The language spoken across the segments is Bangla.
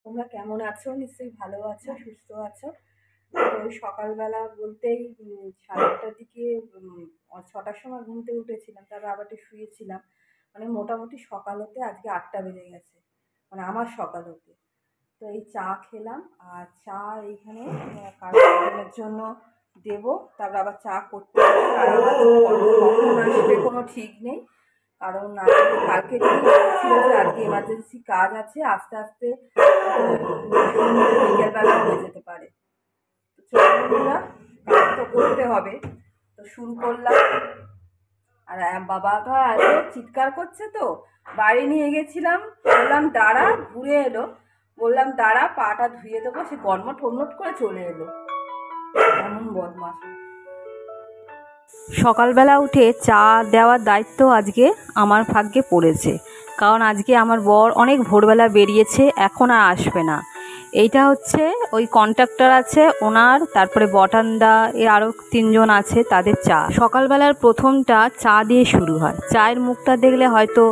তোমরা কেমন আছো? নিশ্চয়ই ভালো আছো, সুস্থ আছো। তো সকালবেলা বলতেই 8:30টার দিকে 6টার সময় ঘুম থেকে উঠেছিলাম, তারপর আবার একটু শুয়েছিলাম। মানে মোটামুটি সকাল হতে আজকে 8টা বেজে গেছে, মানে আমার সকাল হতে। তো এই চা খেলাম, আর চা এইখানে কার জন্য দেবো, তারপর আবার চা করতে হবে। আর আবার কখন আসবে কোনো ঠিক নেই, কারণ কালকে ছিল যে আজকে এমার্জেন্সি কাজ আছে, আস্তে আস্তে বিকেলবেলা হয়ে যেতে পারে। তো চলুন, কাজ তো করতে হবে, তো শুরু করলাম। আর বাবাটা এত চিৎকার করছে, তো বাড়ি নিয়ে গেছিলাম, বললাম দাঁড়া, ঘুরে এলো, বললাম দাঁড়া পাটা ধুয়ে দেবো, সে গনমট টনমট করে চলে এলো। এমন বদমাশ। সকালবেলা উঠে চা দেওয়ার দায়িত্ব আজকে আমার ভাগ্যে পড়েছে, কারণ আজকে আমার বর অনেক ভোরবেলা বেরিয়েছে, এখন আর আসবে না। এইটা হচ্ছে ওই কন্ট্রাক্টর আছে ওনার, তারপরে বটানদা, আরও 3জন আছে, তাদের চা। সকালবেলার প্রথমটা চা দিয়ে শুরু হয়। চায়ের মুখটা দেখলে হয়তো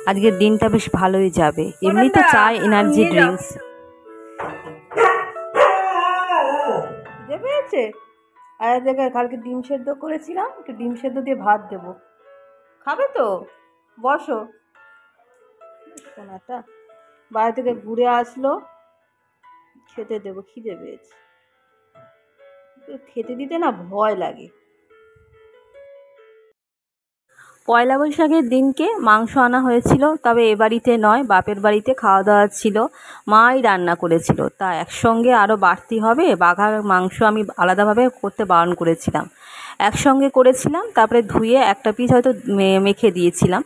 আজকের দিনটা বেশ ভালোই যাবে। এমনি তো চা এনার্জি ড্রিঙ্কস। পেয়েছে আর জায়গায় কালকে ডিম সেদ্ধ করেছিলাম, একটু ডিম সেদ্ধ দিয়ে ভাত দেবো, খাবে তো? বসো। সোনাটা বাইরে থেকে ঘুরে আসলো, খেতে দেবো, খিদে পেয়েছে। খেতে দিতে না ভয় লাগে। পয়লা বৈশাখের দিনকে মাংস আনা হয়েছিল, তবে এ বাড়িতে নয়, বাপের বাড়িতে খাওয়া দাওয়া ছিল, মাই রান্না করেছিল। তা একসঙ্গে আরও বাড়তি হবে, বাঘার মাংস আমি আলাদাভাবে করতে বারণ করেছিলাম, একসঙ্গে করেছিলাম। তারপরে ধুয়ে একটা পিস হয়তো মেখে দিয়েছিলাম।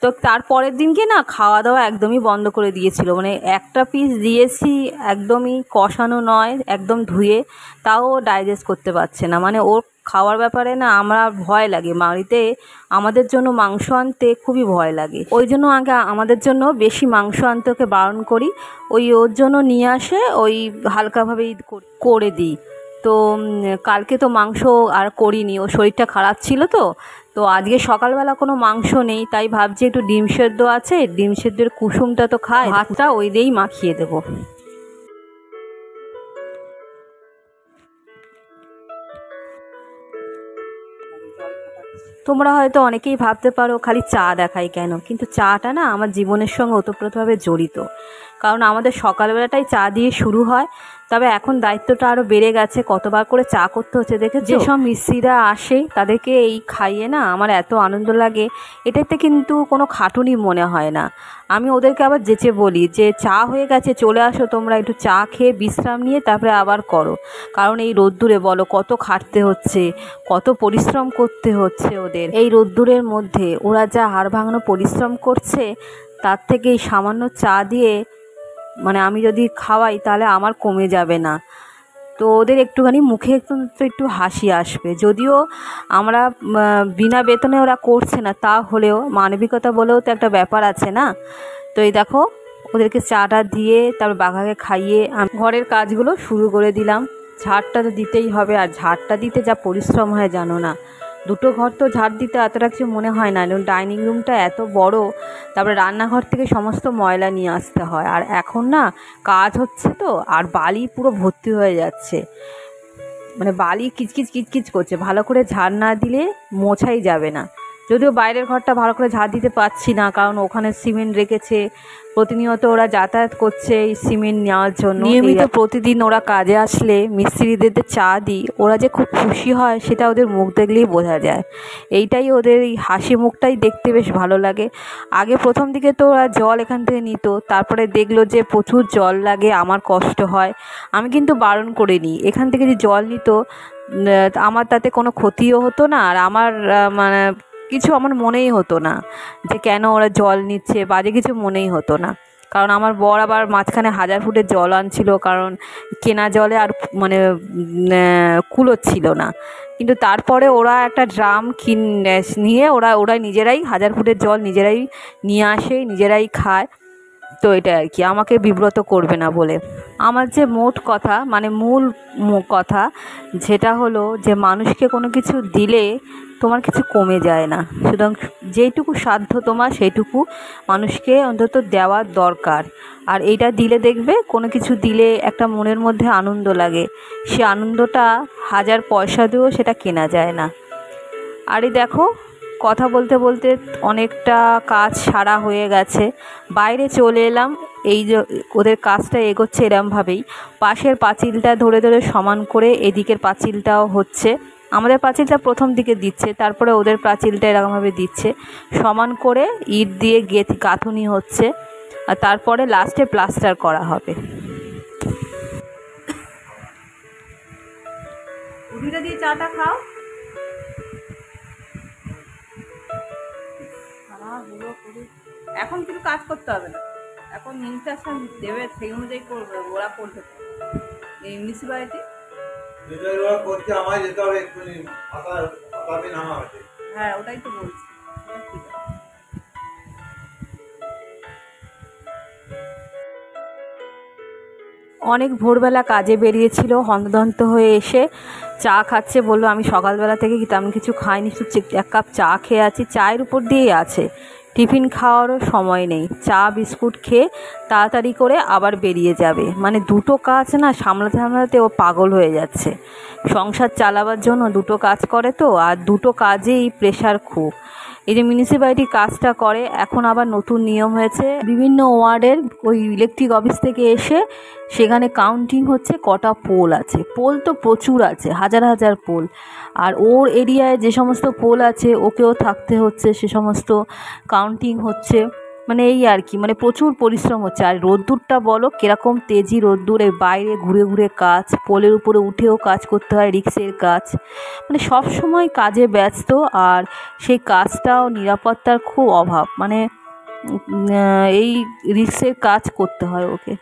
তো তারপরের দিনকে না খাওয়া দাওয়া একদমই বন্ধ করে দিয়েছিল, মানে একটা পিস দিয়েছি, একদমই কষানো নয়, একদম ধুয়ে, তাও ডাইজেস্ট করতে পারছে না। মানে ওর খাওয়ার ব্যাপারে না আমরা ভয় লাগে, বাড়িতে আমাদের জন্য মাংস আনতে খুবই ভয় লাগে। ওই জন্য আগে আমাদের জন্য বেশি মাংস আনতে ওকে বারণ করি, ওর জন্য নিয়ে আসে, ওই হালকাভাবেই করে দিই। তো কালকে তো মাংস আর করিনি, ও শরীরটা খারাপ ছিল, তো আজকে সকালবেলা কোনো মাংস নেই, তাই ভাবছি একটু ডিম সেদ্ধ আছে, ডিম সেদ্ধের কুসুমটা তো খায়, ভাতটা ওই দিয়েই মাখিয়ে দেবো। তোমরা হয়তো অনেকেই ভাবতে পারো খালি চা দেখাই কেন, কিন্তু চাটা না আমার জীবনের সঙ্গে ওতপ্রোতভাবে জড়িত, কারণ আমাদের সকালবেলাটাই চা দিয়ে শুরু হয়। তবে এখন দায়িত্বটা আরও বেড়ে গেছে, কতবার করে চা করতে হচ্ছে দেখে। যেসব মিস্ত্রিরা আসে তাদেরকে এই খাইয়ে না আমার এত আনন্দ লাগে, এটাতে কিন্তু কোনো খাটুনি মনে হয় না। আমি ওদেরকে আবার যেচে বলি যে চা হয়ে গেছে, চলে আসো তোমরা, একটু চা খেয়ে বিশ্রাম নিয়ে তারপরে আবার করো, কারণ এই রোদ্দুরে বলো কত খাটতে হচ্ছে, কত পরিশ্রম করতে হচ্ছে ওদের। এই রোদ্দুরের মধ্যে ওরা যা হাড় ভাঙানো পরিশ্রম করছে, তার থেকে এই সামান্য চা দিয়ে মানে আমি যদি খাওয়াই তাহলে আমার কমে যাবে না। তো ওদের একটুখানি মুখে একটু হাসি আসবে, যদিও আমরা বিনা বেতনে ওরা করছে না, তা হলেও মানবিকতা বলেও তো একটা ব্যাপার আছে না। তো এই দেখো ওদেরকে চাটা দিয়ে তারপর বাঘাকে খাইয়ে আমি ঘরের কাজগুলো শুরু করে দিলাম। ঝাড়টা তো দিতেই হবে, আর ঝাড়টা দিতে যা পরিশ্রম হয় জানো না। দুটো ঘর তো ঝাড় দিতে এতটা কিছু মনে হয় না, ডাইনিং রুমটা এত বড়, তারপরে রান্নাঘর থেকে সমস্ত ময়লা নিয়ে আসতে হয়। আর এখন না কাজ হচ্ছে তো, আর বালি পুরো ভর্তি হয়ে যাচ্ছে, মানে বালি কিচকিচ কিচকিচ করছে, ভালো করে ঝাড় না দিলে মোছাই যাবে না। যদিও বাইরের ঘরটা ভালো করে ঝাড় দিতে পারছি না, কারণ ওখানে সিমেন্ট রেখেছে, প্রতিনিয়ত ওরা যাতায়াত করছে এই সিমেন্ট নেওয়ার জন্য। নিয়মিত প্রতিদিন ওরা কাজে আসলে মিস্ত্রিদের চা দিই, ওরা যে খুব খুশি হয় সেটা ওদের মুখ দেখলেই বোঝা যায়। এইটাই ওদের এই হাসি মুখটাই দেখতে বেশ ভালো লাগে। আগে প্রথম দিকে তো ওরা জল এখান থেকে নিত, তারপরে দেখলো যে প্রচুর জল লাগে, আমার কষ্ট হয়, আমি কিন্তু বারণ করে নিই। এখান থেকে যে জল নিত আমার তাতে কোনো ক্ষতিও হতো না, আর আমার মানে কিছু আমার মনেই হতো না যে কেন ওরা জল নিচ্ছে, বাজে কিছু মনেই হতো না। কারণ আমার বর আবার মাঝখানে 1000 ফুটের জল আনছিল, কারণ কেনা জলে আর মানে কুলোচ্ছিল না। কিন্তু তারপরে ওরা একটা ড্রাম নিয়ে ওরা নিজেরাই 1000 ফুটের জল নিজেরাই নিয়ে আসে, নিজেরাই খায়। তো এটা আর কি, আমাকে বিব্রত করবে না বলে। আমার যে মোট কথা মানে মূল কথা যেটা হলো যে মানুষকে কোনো কিছু দিলে তোমার কিছু কমে যায় না, সুতরাং যেইটুকু সাধ্য তোমার সেইটুকু মানুষকে অন্তত দেওয়ার দরকার। আর এইটা দিলে দেখবে কোনো কিছু দিলে একটা মনের মধ্যে আনন্দ লাগে, সে আনন্দটা 1000 পয়সা দিয়েও সেটা কেনা যায় না। আর এই দেখো কথা বলতে বলতে অনেকটা কাজ সারা হয়ে গেছে, বাইরে চলে এলাম। এই যে ওদের কাজটা এগোচ্ছে এরমভাবেই, পাশের পাঁচিলটা ধরে ধরে সমান করে এদিকের পাঁচিলটাও হচ্ছে। আমাদের পাঁচিলটা প্রথম দিকে দিচ্ছে, তারপরে ওদের পাঁচিলটা এরকমভাবে দিচ্ছে, সমান করে ইট দিয়ে গাঁথুনি হচ্ছে, আর তারপরে লাস্টে প্লাস্টার করা হবে। উঠিটা দিয়ে চাটা খাও। এখন কিছু কাজ করতে হবে না, এখন ইনস্ট্রাকশন দেবে সেই অনুযায়ী করবে, ওরা করবে। এই মিউনিসিপ্যালিটি হ্যাঁ ওটাই তো বলছি। অনেক ভোরবেলা কাজে বেরিয়েছিল, হন্তদন্ত হয়ে এসে চা খাচ্ছে, বললো আমি সকালবেলা থেকে তেমন কিছু খাইনি, শুধু 1 কাপ চা খেয়ে আছি, চায়ের উপর দিয়েই আছে, টিফিন খাওয়ারও সময় নেই, চা বিস্কুট খেয়ে তাড়াতাড়ি করে আবার বেরিয়ে যাবে। মানে দুটো কাজ না সামলাতে সামলাতে ও পাগল হয়ে যাচ্ছে। সংসার চালাবার জন্য দুটো কাজ করে তো, আর দুটো কাজেই প্রেশার খুব। এই যে মিউনিসিপ্যালিটি কাজটা করে, এখন আবার নতুন নিয়ম হয়েছে, বিভিন্ন ওয়ার্ডের ওই ইলেকট্রিক অফিস থেকে এসে সেখানে কাউন্টিং হচ্ছে কটা পোল আছে। পোল তো প্রচুর আছে, 1000 পোল, আর ওর এরিয়ায় যে সমস্ত পোল আছে ওকেও থাকতে হচ্ছে, সে সমস্ত কাউন্টিং হচ্ছে। মানে এই আর কি, মানে প্রচুর পরিশ্রম হচ্ছে। আর রোদ্দুরটা বলো কীরকম তেজি রোদ্দুর, এই বাইরে ঘুরে ঘুরে কাজ, পোলের উপরে উঠেও কাজ করতে হয়, রিক্সের কাজ, মানে সব সময় কাজে ব্যস্ত। আর সেই কাজটাও নিরাপত্তার খুব অভাব, মানে এই রিক্সের কাজ করতে হয় ওকে।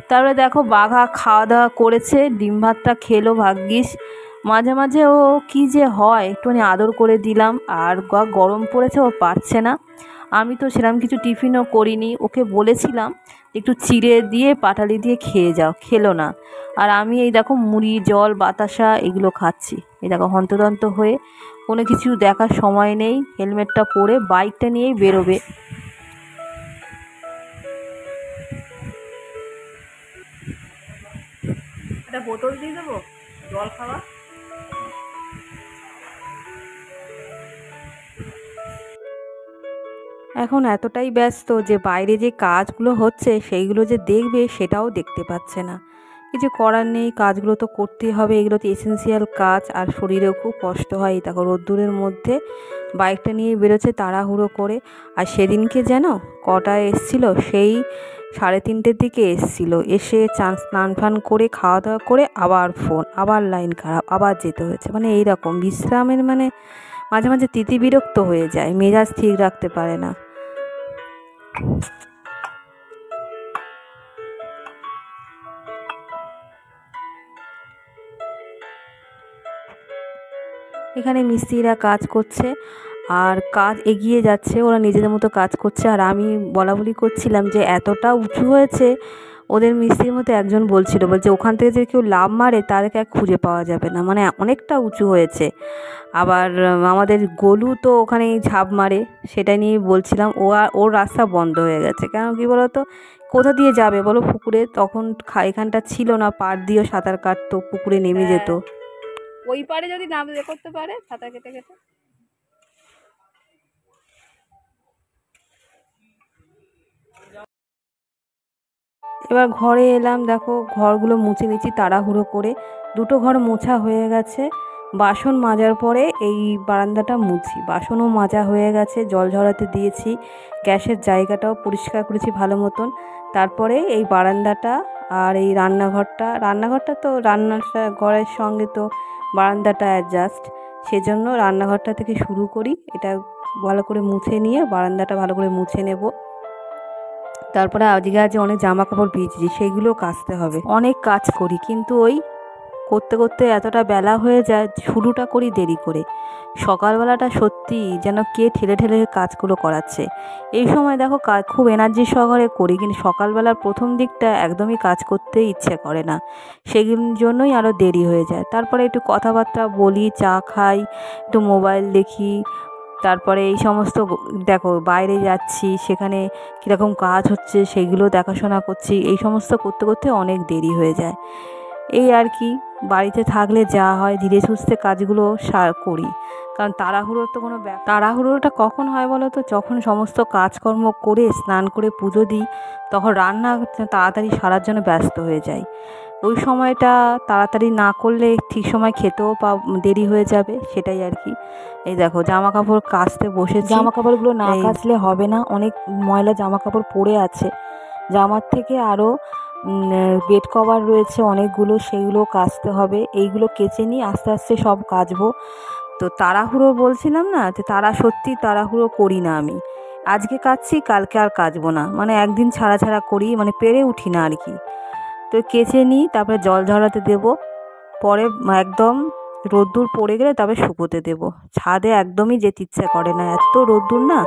তারপরে দেখো বাঘা খাওয়া দাওয়া করেছে, ডিম ভাতটা খেলো ভাগ্যিস। মাঝে মাঝে ও কী যে হয়, একটুখানি আদর করে দিলাম, আর গরম পড়েছে ও পারছে না। আমি তো সেরকম কিছু টিফিনও করিনি, ওকে বলেছিলাম একটু চিড়ে দিয়ে পাটালি দিয়ে খেয়ে যাও, খেলো না। আর আমি এই দেখো মুড়ি জল বাতাসা এগুলো খাচ্ছি। এই দেখো হন্তদন্ত হয়ে কোনো কিছু দেখার সময় নেই, হেলমেটটা পরে বাইকটা নিয়েই বেরোবে। একটা বোতল দিয়ে দেবো জল খাওয়া। এখন এতটাই ব্যস্ত যে বাইরে যে কাজগুলো হচ্ছে সেইগুলো যে দেখবে সেটাও দেখতে পাচ্ছে না। কিছু করার নেই, কাজগুলো তো করতেই হবে, এগুলো তো এসেন্সিয়াল কাজ, আর শরীরেও খুব কষ্ট হয়। দেখো রোদ্দুরের মধ্যে বাইকটা নিয়ে বেরোচ্ছে তাড়াহুড়ো করে। আর সেদিনকে যেন কটায় এসছিল, সেই 3:30-এর দিকে এসছিল, এসে স্নান ফান করে খাওয়া দাওয়া করে আবার ফোন, আবার লাইন খারাপ, আবার যেতে হয়েছে। মানে এইরকম বিশ্রামের মানে মাঝে মাঝে বিরক্ত হয়ে যায়, মেজাজ ঠিক রাখতে পারে না। এখানে মিস্ত্রিরা কাজ করছে, আর কাজ এগিয়ে যাচ্ছে, ওরা নিজেদের মতো কাজ করছে। আর আমি বলাবলি করছিলাম যে এতটা উঁচু হয়েছে, ওদের মিস্ত্রির মধ্যে একজন বলছে ওখান থেকে যদি কেউ লাফ মারে তাদেরকে আর খুঁজে পাওয়া যাবে না, মানে অনেকটা উঁচু হয়েছে। আবার আমাদের গোলু তো ওখানেই ঝাঁপ মারে, সেটা নিয়েই বলছিলাম। ওর রাস্তা বন্ধ হয়ে গেছে, কেন কি বলো তো, কোথা দিয়ে যাবে বলো পুকুরে, তখন এখানটা ছিল না, পাড় দিয়েও সাঁতার কাটতো, পুকুরে নেমে যেত। ওই পারে যদি নাম করতে পারে সাঁতার কেটে কেটে। এবার ঘরে এলাম, দেখো ঘরগুলো মুছে নিচ্ছি তাড়াহুড়ো করে। 2টো ঘর মোছা হয়ে গেছে, বাসন মাজার পরে এই বারান্দাটা মুছি। বাসনও মাজা হয়ে গেছে, জল ঝরাতে দিয়েছি, গ্যাসের জায়গাটাও পরিষ্কার করেছি ভালো মতন। তারপরে এই বারান্দাটা আর এই রান্নাঘরটা তো রান্নার ঘরের সঙ্গে তো বারান্দাটা অ্যাডজাস্ট, সেজন্য রান্নাঘরটা থেকে শুরু করি। এটা ভালো করে মুছে নিয়ে বারান্দাটা ভালো করে মুছে নেব। তারপরে আজকে অনেক জামা কাপড় ভিজেছি, সেইগুলো কাচতে হবে। অনেক কাজ করি, কিন্তু ওই করতে করতে এতটা বেলা হয়ে যায়, শুরুটা করি দেরি করে। সকালবেলাটা সত্যি যেন কে ঠেলে ঠেলে কাজগুলো করাচ্ছে। এই সময় দেখো কাজ খুব এনার্জি সহকারে করি, কিন্তু সকালবেলার প্রথম দিকটা একদমই কাজ করতে ইচ্ছে করে না, সেই জন্যই আরও দেরি হয়ে যায়। তারপরে একটু কথাবার্তা বলি, চা খাই, একটু মোবাইল দেখি, তারপরে এই সমস্ত দেখো বাইরে যাচ্ছি, সেখানে কীরকম কাজ হচ্ছে সেইগুলো দেখাশোনা করছি, এই সমস্ত করতে করতে অনেক দেরি হয়ে যায়। এই আর কি, বাড়িতে থাকলে যা হয় ধীরে সুস্থে কাজগুলো করি, কারণ তাড়াহুড়োর তো কোনো তাড়াহুড়োটা কখন হয় বলো তো, যখন সমস্ত কাজকর্ম করে স্নান করে পুজো দিই, তখন রান্না তাড়াতাড়ি সারার জন্য ব্যস্ত হয়ে যাই। ওই সময়টা তাড়াতাড়ি না করলে ঠিক সময় খেতেও দেরি হয়ে যাবে, সেটাই আর কি। এই দেখো জামা কাপড় কাচতে বসেছি, জামা কাপড়গুলো না কাচলে হবে না, অনেক ময়লা জামা কাপড় পরে আছে। জামার থেকে আরও বেড কভার রয়েছে অনেকগুলো, সেইগুলো কাচতে হবে। এইগুলো কেচে নিই, আস্তে আস্তে সব কাচবো। তো তাড়াহুড়ো বলছিলাম না, যে সত্যি তাড়াহুড়ো করি না আমি। আজকে কাচছি, কালকে আর কাচবো না, মানে একদিন ছাড়া ছাড়া করি, মানে পেরে উঠি না আর কি। তো কেচে নিই, তারপরে জল ঝরাতে দেবো, পরে একদম রোদ্দুর পড়ে গেলে তবে শুকোতে দেবো। ছাদে একদমই যেতে ইচ্ছে করে না, এত রোদ্দুর না।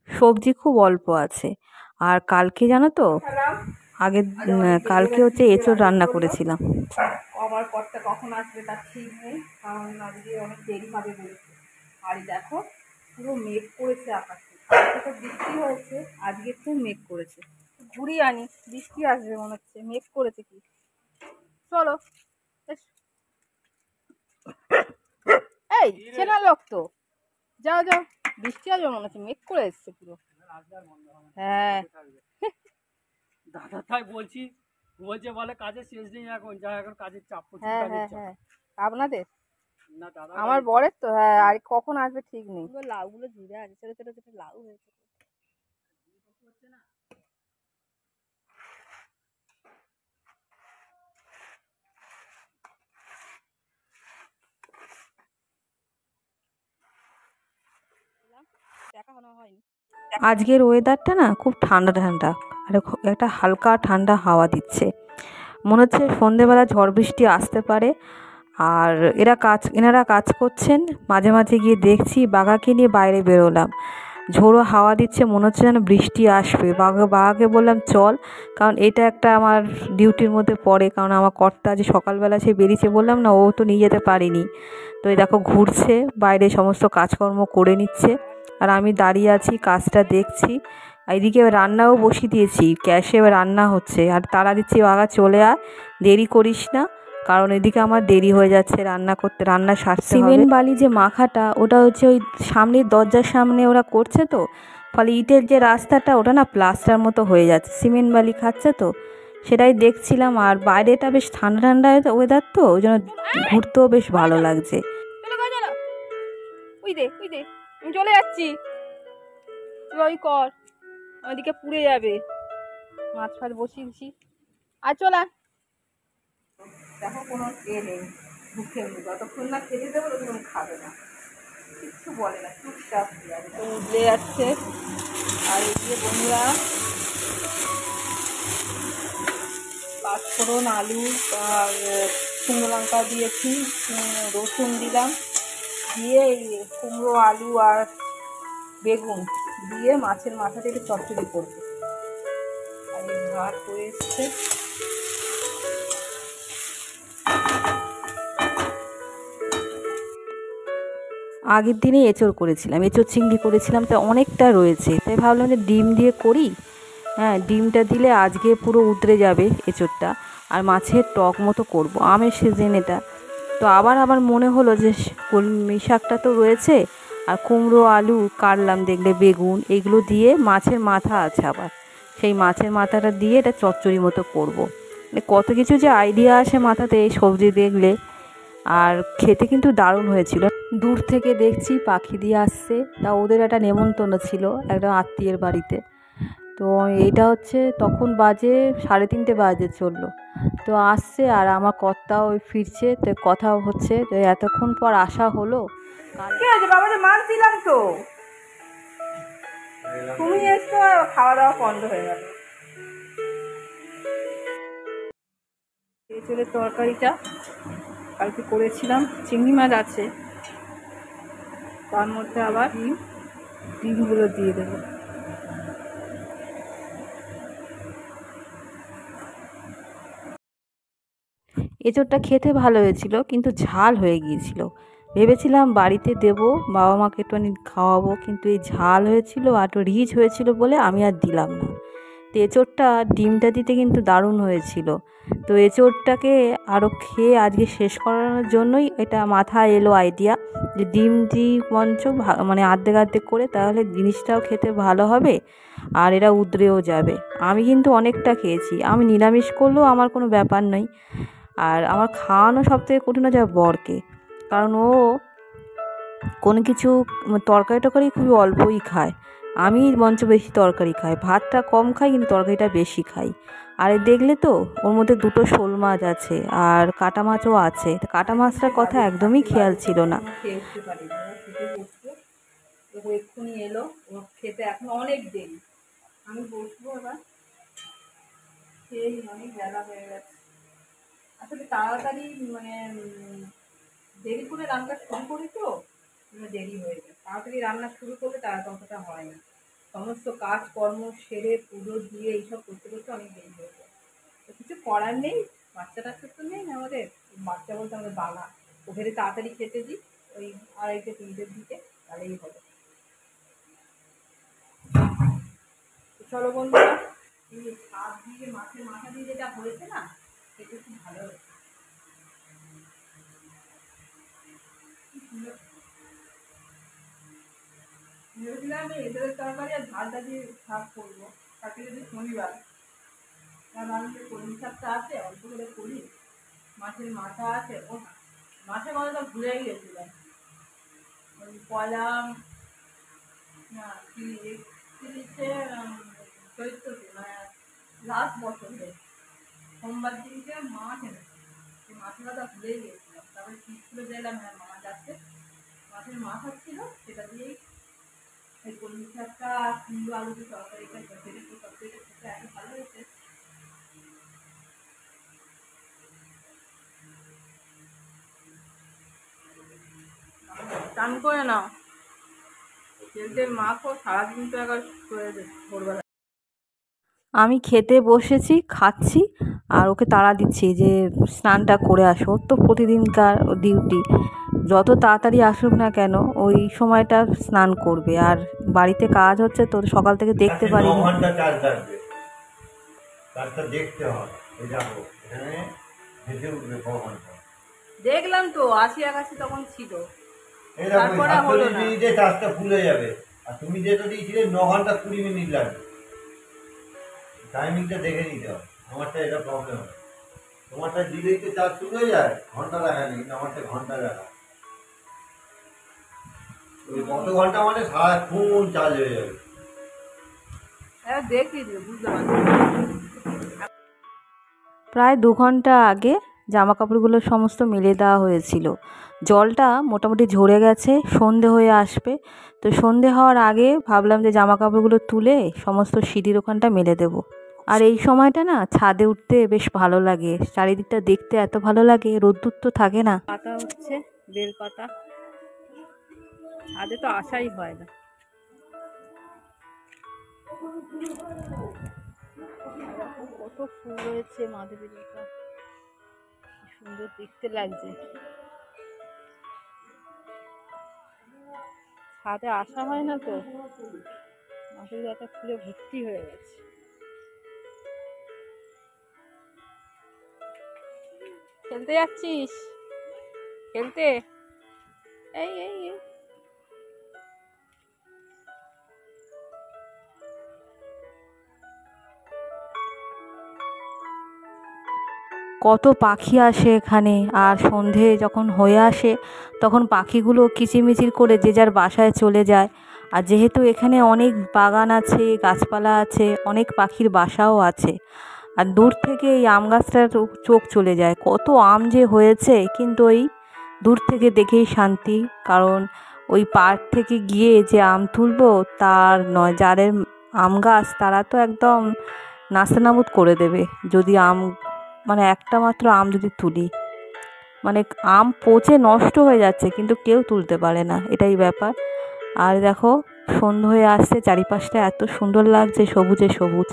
সবজি খুব অল্প আছে, আর কালকে জানো তো, আগের কালকে হচ্ছে এঁচোড় রান্না করেছিলাম। আমার পরটা কখন আসবে তার ঠিক নেই, কারণ আজকে অনেক দেরি হবে বলেছে। আর দেখো পুরো মেঘ করেছে আকাশে, কালকে তো বৃষ্টি হয়েছে, আজকে একটু মেঘ করেছে। ঘুরিয়ে আনি, বৃষ্টি আসবে মনে হচ্ছে, মেঘ করেছে কি। চলো এই চেনা লোক তো, যাও যাও, বৃষ্টি আসবে মনে হচ্ছে, মেঘ করে এসছে পুরো। হ্যাঁ দাদা তাই বলছি, বলছে বলে কাজের শেষ নেই এখন, যা এখন কাজের চাপ পড়ছে। হ্যাঁ হ্যাঁ হ্যাঁ, আপনাদের না দাদা আমার বরের তো, হ্যাঁ, আর কখন আসবে ঠিক নেই। লাউগুলো ঝুড়ে আছে, ছোটো ছোটো ছোটো লাউ হয়েছে। আজকের ওয়েদারটা না খুব ঠান্ডা ঠান্ডা, আর একটা হালকা ঠান্ডা হাওয়া দিচ্ছে, মনে হচ্ছে সন্ধেবেলা ঝড় বৃষ্টি আসতে পারে। আর এনারা কাজ করছেন, মাঝে মাঝে গিয়ে দেখছি, বাঘাকে নিয়ে বাইরে বেরোলাম, ঝোড়ো হাওয়া দিচ্ছে, মনে হচ্ছে যেন বৃষ্টি আসবে। বাঘাকে বললাম চল, কারণ এটা একটা আমার ডিউটির মধ্যে পড়ে, কারণ আমার কর্তা যে সকালবেলা সে বেরিয়েছে, বললাম না, ও তো নিয়ে যেতে পারিনি। তো এই দেখো ঘুরছে বাইরে, সমস্ত কাজকর্ম করে নিচ্ছে, আর আমি দাঁড়িয়ে আছি, কাজটা দেখছি। এইদিকে রান্নাও বসিয়ে দিয়েছি, গ্যাসে রান্না হচ্ছে, আর তাড়া দিচ্ছি, বাঘা চলে আয়, দেরি করিস না, কারণ এদিকে আমার দেরি হয়ে যাচ্ছে রান্না করতে, রান্না সারতে হবে। সিমেন্ট বালি যে মাখাটা, ওটা হচ্ছে ওই সামনের দরজার সামনে ওরা করছে, তো ফলে ইটের যে রাস্তাটা ওটা না প্লাস্টার মতো হয়ে যাচ্ছে, সিমেন্ট বালি খাচ্ছে, তো সেটাই দেখছিলাম। আর বাইরেটা বেশ ঠান্ডা ঠান্ডা ওয়েদার, তো ওই জন্য ঘুরতেও বেশ ভালো লাগছে। ওই দে আমি চলে যাচ্ছি, ওই কর, ওইদিকে পুড়ে যাবে। মাছ ফাছ বসিয়েছি, আর চলা। দেখো কোনো এ নেই, মুখে যতক্ষণ না খেতে দেবো ততক্ষণ খাবে না, কিচ্ছু বলে না, চুপচাপ তো উঠলে যাচ্ছে। আর এদিকে বন্ধুরা পাঁচফোড়ন, আলু আর শুকনো লঙ্কা দিয়েছি, রসুন দিলাম, দিয়ে এই কুমড়ো, আলু আর বেগুন দিয়ে মাছের মাথাটা একটু চচ্চড়ি করবো। আর এই ভাত হয়ে এসছে। আগের দিনে এঁচোড় করেছিলাম, এঁচোড় চিংড়ি করেছিলাম, তো অনেকটা রয়েছে, তাই ভাবলাম যে ডিম দিয়ে করি। হ্যাঁ, ডিমটা দিলে আজকে পুরো উতরে যাবে এঁচোড়টা, আর মাছের টক মতো করব, আমের সিজন এটা। তো আবার মনে হলো যে কলমি শাকটা তো রয়েছে, আর কুমড়ো, আলু কাটলাম, দেখলে বেগুন, এগুলো দিয়ে মাছের মাথা আছে আবার, সেই মাছের মাথাটা দিয়ে এটা চচ্চড়ি মতো করব। কত কিছু যে আইডিয়া আসে মাথাতে এই সবজি দেখলে। আর খেতে কিন্তু দারুণ হয়েছিল। দূর থেকে দেখছি পাখি দিয়ে আসছে, তা ওদের একটা নেমন্তন্ন ছিল একটা আত্মীয়ের বাড়িতে। তো এইটা হচ্ছে তখন বাজে 3:30 বাজে চললো। তো আসছে আর আমার কর্তাও ওই ফিরছে, তো কথা হচ্ছে, তো এতক্ষণ পর আসা হলো। কি আছে বাবা, যে মাছ দিলাম তো, তুমি এসছো আর খাওয়া দাওয়া বন্ধ হয়ে গেল। এঁচোড়ের তরকারিটা কালকে করেছিলাম, চিংড়ি মাছ আছে, তার মধ্যে আবার ডিমগুলো দিয়ে দেবো। এঁচোড়টা খেতে ভালো হয়েছিল, কিন্তু ঝাল হয়ে গিয়েছিল। ভেবেছিলাম বাড়িতে দেবো, বাবা মাকে একটুখানি খাওয়াবো, কিন্তু এই ঝাল হয়েছিল আর একটু রিচ হয়েছিল বলে আমি আর দিলাম না। তো এঁচোড়টা ডিমটা দিতে কিন্তু দারুণ হয়েছিল। তো এঁচোড়টাকে আরও খেয়ে আজকে শেষ করানোর জন্যই এটা মাথায় এলো আইডিয়া, যে ডিম দিই মঞ্চ মানে আর্ধেক আর্ধেক করে, তাহলে জিনিসটাও খেতে ভালো হবে আর এরা উদরেও যাবে। আমি কিন্তু অনেকটা খেয়েছি, আমি নিরামিষ করলেও আমার কোনো ব্যাপার নয়। আর আমার খাওয়ানো সবথেকে কঠিন হচ্ছে বরকে, কারণ ও কোনো কিছু তরকারি টরকারি খুবই অল্পই খায়। আমি মঞ্চ বেশি তরকারি খাই, ভাতটা কম খাই কিন্তু তরকারিটা বেশি খাই। আর দেখলে তো ওর মধ্যে 2টো শোল মাছ আছে আর কাটা মাছও আছে। কাটা মাছটার কথা একদমই খেয়াল ছিল না। খেয়ে উঠতে পারি না, খেতে বসবো, ও এক্ষুনি এলো, ও খেতে এখন অনেক দেরি, আমি বসবো এবার, খেয়েই অনেক বেলা হয়ে গেছে। আসলে তাড়াতাড়ি মানে দেরি করে রান্না শুরু করি তো, দেরি হয়ে যায়। তাড়াতাড়ি রান্না শুরু করলে তারা ততটা হয় না, সমস্ত কাজকর্ম সেরে পুজো দিয়ে এইসব করতে করতে অনেক দেরি হয়ে যায়। তো কিছু করার নেই, বাচ্চা টাচ্চা তো নেই আমাদের, বাচ্চা বলতে আমাদের বাবা, ওখানে তাড়াতাড়ি খেতে দিই ওই 2:30-3টের দিকে, তাহলেই হবে। চলো বন্ধুরা, এই শাক দিয়ে মাছের মাথা দিয়ে যেটা হয়েছে না, সেটা খুব ভালো হয়েছে। ভেবেছিলাম আমি এঁচোড়ের তরকারি আর ঝালটা দিয়ে শাক করবো, তাকে যদি শনিবার রান্নাতে কলমি শাকটা আছে অল্প করে করি, মাছের মাথা আছে, ও মাছের মাথাটা ভুলেই গেছিলাম। ওই পয়লা না কি তিরিশে চৈত্রতে মানে লাস্ট বছরে সোমবার দিনকে মাছ এনেছে, সেই মাছের মাথা ভুলেই গেছিলাম। তারপরে ঠিক করে দেখলাম হ্যাঁ মাছ আছে, মাছের মাথা ছিল, সেটা দিয়েই এই কলমি শাকটা আর কুমড়ো আলু দিয়ে তরকারিটা তরকারিটা খেতে এত ভালো হয়েছে। টান করে নাও, তেল তেল মাখো, সারাদিন তো একবার ভোরবেলা। আমি খেতে বসেছি, খাচ্ছি, আর ওকে তাড়া দিচ্ছি যে স্নানটা করে আসো। ওর তো প্রতিদিনকার ডিউটি, যত তাড়াতাড়ি আসুক না কেন ওই সময়টা স্নান করবে। আর বাড়িতে কাজ হচ্ছে তো সকাল থেকে দেখতে পারিনি। 9 ঘন্টা চার্জ থাকবে, চার্জটা দেখতে হয়। এই দেখো এখানে ভেসে উঠবে 9 ঘন্টা। দেখলাম তো 80-81 তখন ছিল, এই দেখো তারপরে হলো 47 না। মিনিটে চার্জটা ফুলে যাবে। আর তুমি যেটা দিয়েছিলে 9 ঘন্টা 20 মিনিট লাগবে। টাইমিংটা দেখে নিতে হবে, আমারটা এটা প্রবলেম হয়। তোমারটা দিলেই তো চার্জ শুরু হয়ে যায়, ঘন্টা দেখা নেই, কিন্তু আমারটা ঘন্টা দেখা। ওই কত ঘন্টা মানে সারাক্ষণ চার্জ হয়ে যাবে। এবার দেখিয়ে দিও, বুঝতে পারছি। প্রায় 2 ঘন্টা আগে জামা কাপড়গুলো সমস্ত মেলে দেওয়া হয়েছিল। জলটা মোটামুটি ঝরে গেছে, সন্ধে হয়ে আসবে। তো সন্ধে হওয়ার আগে ভাবলাম যে জামা কাপড়গুলো তুলে সমস্ত সিঁড়ির ওখানটা মেলে দেবো। আর এই সময়টা না ছাদে উঠতে বেশ ভালো লাগে, চারিদিকটা দেখতে এত ভালো লাগে, রোদ্দুর তো থাকে না। পাতা হচ্ছে বেল পাতা, ছাদে তো আসাই হয় না। কত ফুল রয়েছে মাধবী লতা, কি সুন্দর দেখতে লাগছে। ছাদে আসা হয় না তো, মাধবী লতা ফুলে ভর্তি হয়ে গেছে। খেলতে যাচ্ছিস? খেলতে? এই এই এই কত পাখি আসে এখানে। আর সন্ধে যখন হয়ে আসে তখন পাখিগুলো কিচিরমিচির করে যে যার বাসায় চলে যায়। আর যেহেতু এখানে অনেক বাগান আছে, গাছপালা আছে, অনেক পাখির বাসাও আছে। আর দূর থেকে এই আম গাছটার চোখ চলে যায়, কত আম যে হয়েছে, কিন্তু ওই দূর থেকে দেখেই শান্তি। কারণ ওই পাড় থেকে গিয়ে যে আম তুলবো তার নয়, যাদের আম গাছ তারা তো একদম নাস্তানাবুদ করে দেবে যদি আম, মানে একটা মাত্র আম যদি তুলি। মানে আম পচে নষ্ট হয়ে যাচ্ছে কিন্তু কেউ তুলতে পারে না, এটাই ব্যাপার। আর দেখো সন্ধ্যা হয়ে আসছে, চারিপাশটা এত সুন্দর লাগছে, সবুজে সবুজ।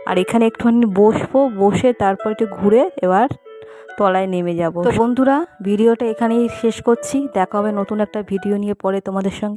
আর এখানে একটুখানি বসবো, বসে তারপর একটু ঘুরে এবার তলায় নেমে যাব। তো বন্ধুরা, ভিডিওটা এখানেই শেষ করছি। দেখা হবে নতুন একটা ভিডিও নিয়ে পরে তোমাদের সঙ্গে।